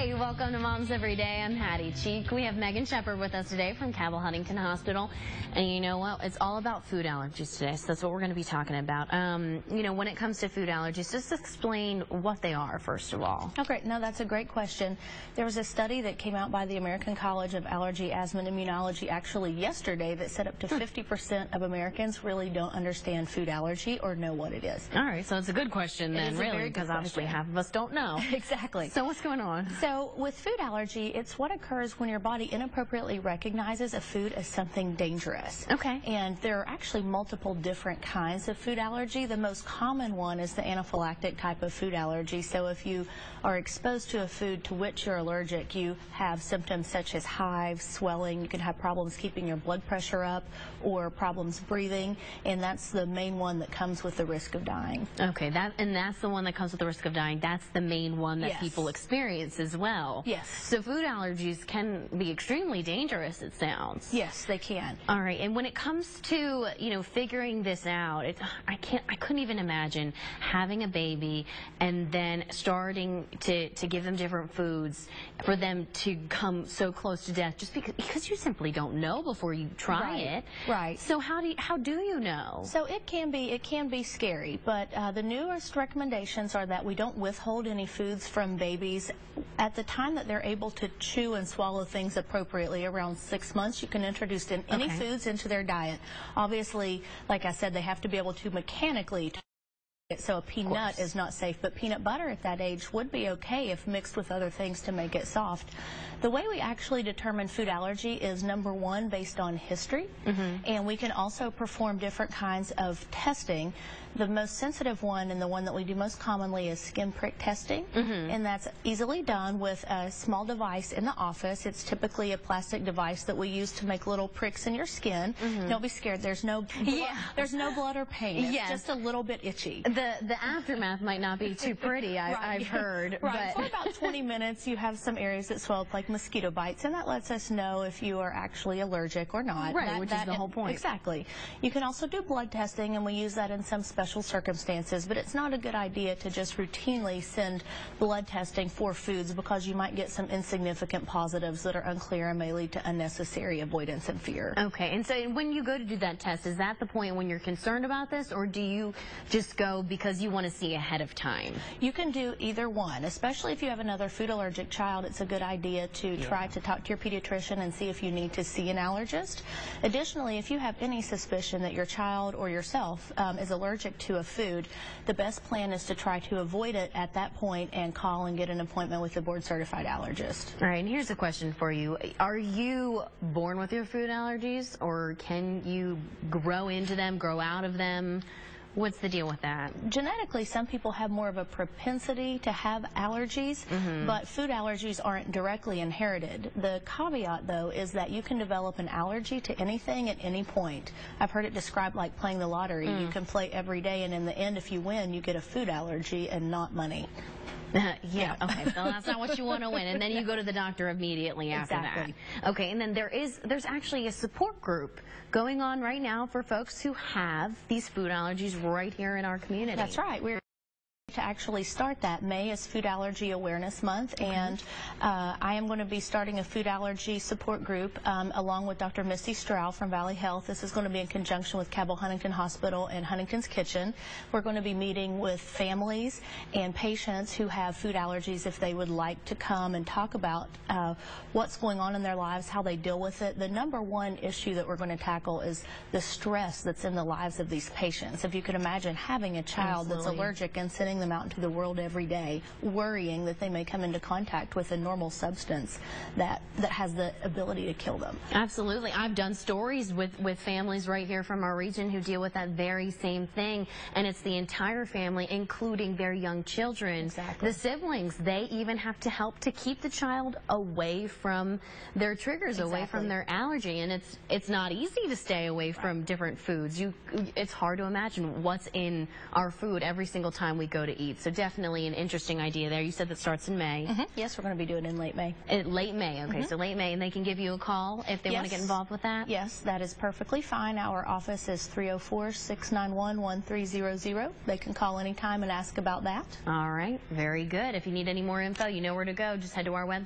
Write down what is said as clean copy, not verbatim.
Hi, welcome to Moms Every Day. I'm Hattie Cheek. We have Megan Shepard with us today from Cabell Huntington Hospital. And you know what? It's all about food allergies today, so that's what we're going to be talking about. You know, when it comes to food allergies, just explain what they are, first of all. Okay, no, that's a great question. There was a study that came out by the American College of Allergy, Asthma, and Immunology actually yesterday that said up to 50% of Americans really don't understand food allergy or know what it is. All right, so it's a good question then, really, because obviously half of us don't know. Exactly. So what's going on? So with food allergy, it's what occurs when your body inappropriately recognizes a food as something dangerous. Okay. And there are actually multiple different kinds of food allergy. The most common one is the anaphylactic type of food allergy. So if you are exposed to a food to which you're allergic, you have symptoms such as hives, swelling, you can have problems keeping your blood pressure up or problems breathing, and that's the main one that comes with the risk of dying. Okay, that's the one that comes with the risk of dying. That's the main one that people experience as well. Yes. So food allergies can be extremely dangerous, it sounds. Yes, they can. All right, and when it comes to, you know, figuring this out, I couldn't even imagine having a baby and then starting to give them different foods for them to come so close to death just because you simply don't know before you try it. Right. So how do you know? So it can be scary, but the newest recommendations are that we don't withhold any foods from babies at the time that they're able to chew and swallow things appropriately. Around 6 months, you can introduce any foods into their diet. Obviously, like I said, they have to be able to mechanically. So a peanut is not safe, but peanut butter at that age would be okay if mixed with other things to make it soft. The way we actually determine food allergy is number one, based on history, and we can also perform different kinds of testing. The most sensitive one and the one that we do most commonly is skin prick testing, and that's easily done with a small device in the office. It's typically a plastic device that we use to make little pricks in your skin. Don't be scared. There's no blood or pain. It's just a little bit itchy. The aftermath might not be too pretty, I've heard. Right. For about 20 minutes, you have some areas that swell up like mosquito bites, and that lets us know if you are actually allergic or not. Right, which is the whole point. Exactly. You can also do blood testing, and we use that in some special circumstances, but it's not a good idea to just routinely send blood testing for foods because you might get some insignificant positives that are unclear and may lead to unnecessary avoidance and fear. Okay, and so when you go to do that test, is that the point when you're concerned about this, or do you just go because you want to see ahead of time? You can do either one, especially if you have another food allergic child. It's a good idea to try to talk to your pediatrician and see if you need to see an allergist. Additionally, if you have any suspicion that your child or yourself is allergic to a food, the best plan is to try to avoid it at that point and call and get an appointment with a board-certified allergist. All right, and here's a question for you. Are you born with your food allergies, or can you grow into them, grow out of them? What's the deal with that? Genetically, some people have more of a propensity to have allergies, but food allergies aren't directly inherited. The caveat, though, is that you can develop an allergy to anything at any point. I've heard it described like playing the lottery. You can play every day, and in the end, if you win, you get a food allergy and not money. Okay, so that's not what you want to win, and then you go to the doctor immediately after that. Okay, and then there's actually a support group going on right now for folks who have these food allergies right here in our community. That's right. We're to actually start that. May is Food Allergy Awareness Month, and I am going to be starting a food allergy support group along with Dr. Misty Stroud from Valley Health. This is going to be in conjunction with Cabell Huntington Hospital and Huntington's Kitchen. We're going to be meeting with families and patients who have food allergies if they would like to come and talk about what's going on in their lives, how they deal with it. The number one issue that we're going to tackle is the stress that's in the lives of these patients. If you could imagine having a child that's allergic and sending them out into the world every day, worrying that they may come into contact with a normal substance that has the ability to kill them. Absolutely. I've done stories with families right here from our region who deal with that very same thing, and it's the entire family, including their young children. Exactly. The siblings, they even have to help to keep the child away from their triggers, away from their allergy, and it's not easy to stay away from different foods. It's hard to imagine what's in our food every single time we go go to eat. So definitely an interesting idea there. You said that starts in May. Yes, we're going to be doing it in late May. Late May, okay, so late May, and they can give you a call if they want to get involved with that? Yes, that is perfectly fine. Our office is 304-691-1300. They can call anytime and ask about that. All right, very good. If you need any more info, you know where to go. Just head to our website.